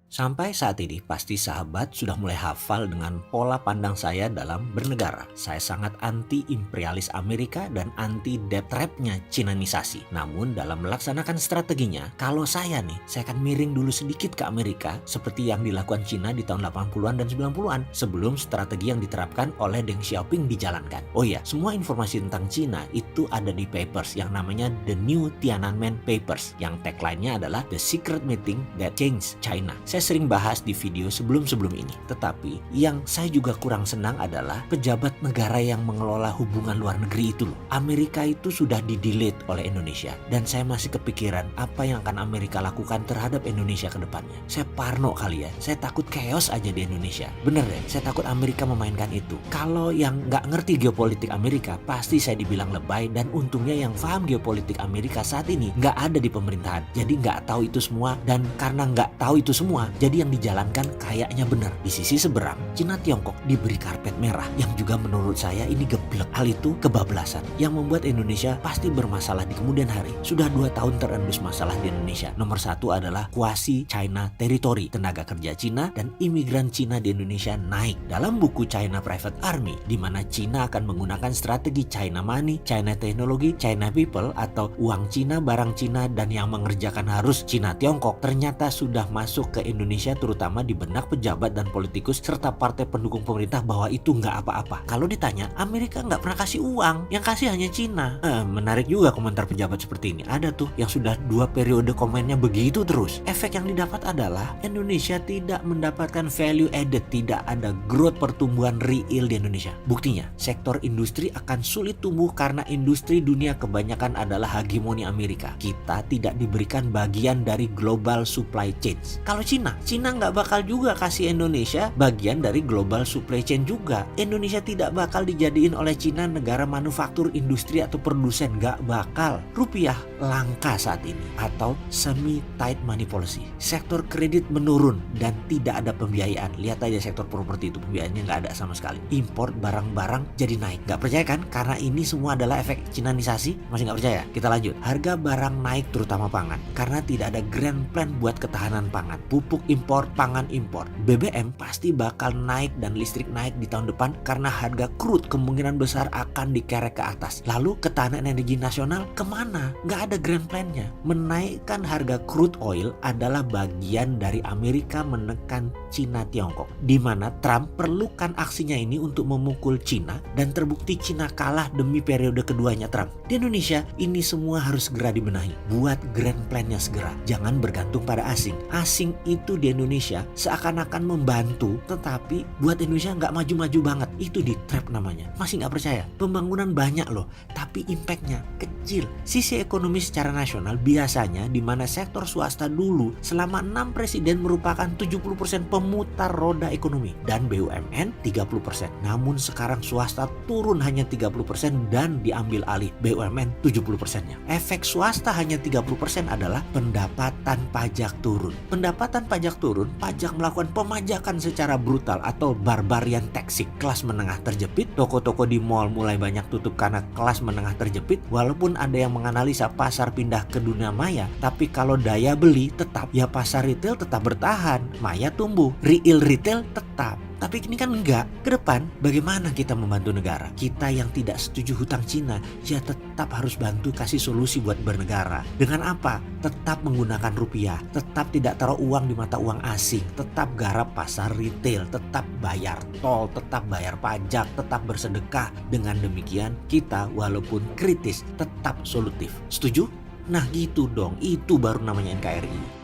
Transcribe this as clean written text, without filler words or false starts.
Sampai saat ini pasti sahabat sudah mulai hafal dengan pola pandang saya dalam bernegara. Saya sangat anti imperialis Amerika dan anti debt trapnya Cinanisasi. Namun dalam melaksanakan strateginya, kalau saya akan miring dulu sedikit ke Amerika seperti yang dilakukan Cina di tahun 80-an dan 90-an sebelum strategi yang diterapkan oleh Deng Xiaoping dijalankan. Oh ya, semua informasi tentang Cina itu ada di papers yang namanya The New Tiananmen Papers yang tagline-nya adalah The Secret Meeting That Changed China. Saya sering bahas di video sebelum-sebelum ini. Tetapi yang saya juga kurang senang adalah pejabat negara yang mengelola hubungan luar negeri itu loh. Amerika itu sudah di-delete oleh Indonesia. Dan saya masih kepikiran apa yang akan Amerika lakukan terhadap Indonesia ke depannya. Saya parno kali ya. Saya takut chaos aja di Indonesia. Bener deh, saya takut Amerika memainkan itu. Kalau yang nggak ngerti geopolitik Amerika, pasti saya dibilang lebay. Dan untungnya yang paham geopolitik Amerika saat ini nggak ada di pemerintahan. Jadi nggak tahu itu semua. Dan karena nggak tahu itu semua, jadi yang dijalankan kayaknya benar. Di sisi seberang, Cina Tiongkok diberi karpet merah yang juga menurut saya ini geblek. Hal itu kebablasan yang membuat Indonesia pasti bermasalah di kemudian hari. Sudah 2 tahun terendus masalah di Indonesia. Nomor 1 adalah quasi China territory. Tenaga kerja Cina dan imigran Cina di Indonesia naik. Dalam buku China Private Army, di mana Cina akan menggunakan strategi China Money, China Technology, China People atau uang Cina, barang Cina, dan yang mengerjakan harus Cina Tiongkok, ternyata sudah masuk ke Indonesia terutama di benak pejabat dan politikus serta partai pendukung pemerintah bahwa itu nggak apa-apa. Kalau ditanya, Amerika nggak pernah kasih uang, yang kasih hanya Cina. Menarik juga komentar pejabat seperti ini. Ada tuh yang sudah 2 periode komennya begitu terus. Efek yang didapat adalah Indonesia tidak mendapatkan value added, tidak ada growth pertumbuhan real di Indonesia. Buktinya, sektor industri akan sulit tumbuh karena industri dunia kebanyakan adalah hegemoni Amerika. Kita tidak diberikan bagian dari global supply chain. Kalau Cina nggak bakal juga kasih Indonesia bagian dari global supply chain juga. Indonesia tidak bakal dijadiin oleh Cina negara manufaktur, industri atau produsen, nggak bakal. Rupiah langka saat ini atau semi tight money policy. Sektor kredit menurun dan tidak ada pembiayaan. Lihat aja sektor properti itu pembiayaannya nggak ada sama sekali. Import barang-barang jadi naik. Nggak percaya kan? Karena ini semua adalah efek Cinanisasi. Masih nggak percaya? Kita lanjut. Harga barang naik terutama pangan karena tidak ada grand plan buat ketahanan pangan. Pupuk impor, pangan impor. BBM pasti bakal naik dan listrik naik di tahun depan karena harga crude kemungkinan besar akan dikerek ke atas. Lalu ketahanan energi nasional kemana? Nggak ada grand plan-nya. Menaikkan harga crude oil adalah bagian dari Amerika menekan Cina Tiongkok, di mana Trump perlukan aksinya ini untuk memukul Cina dan terbukti Cina kalah demi periode keduanya Trump. Di Indonesia ini semua harus segera dibenahi. Buat grand plan-nya segera. Jangan bergantung pada asing. Asing itu di Indonesia seakan-akan membantu, tetapi buat Indonesia nggak maju-maju banget. Itu di trap namanya. Masih nggak percaya? Pembangunan banyak loh, tapi impactnya kecil. Sisi ekonomi secara nasional biasanya di mana sektor swasta dulu selama 6 presiden merupakan 70% pemutar roda ekonomi dan BUMN 30%. Namun sekarang swasta turun hanya 30% dan diambil alih BUMN 70%-nya. Efek swasta hanya 30% adalah pendapatan pajak turun. Pendapatan pajak turun, pajak melakukan pemajakan secara brutal atau barbarian taxing. Kelas menengah terjepit, toko-toko di mall mulai banyak tutup karena kelas menengah terjepit. Walaupun ada yang menganalisa pasar pindah ke dunia maya, tapi kalau daya beli tetap, ya pasar retail tetap bertahan, maya tumbuh, real retail tetap. Tapi ini kan enggak. Ke depan bagaimana kita membantu negara? Kita yang tidak setuju hutang Cina, ya tetap harus bantu kasih solusi buat bernegara. Dengan apa? Tetap menggunakan rupiah, tetap tidak taruh uang di mata uang asing, tetap garap pasar retail, tetap bayar tol, tetap bayar pajak, tetap bersedekah. Dengan demikian kita walaupun kritis tetap solutif. Setuju? Nah gitu dong, itu baru namanya NKRI.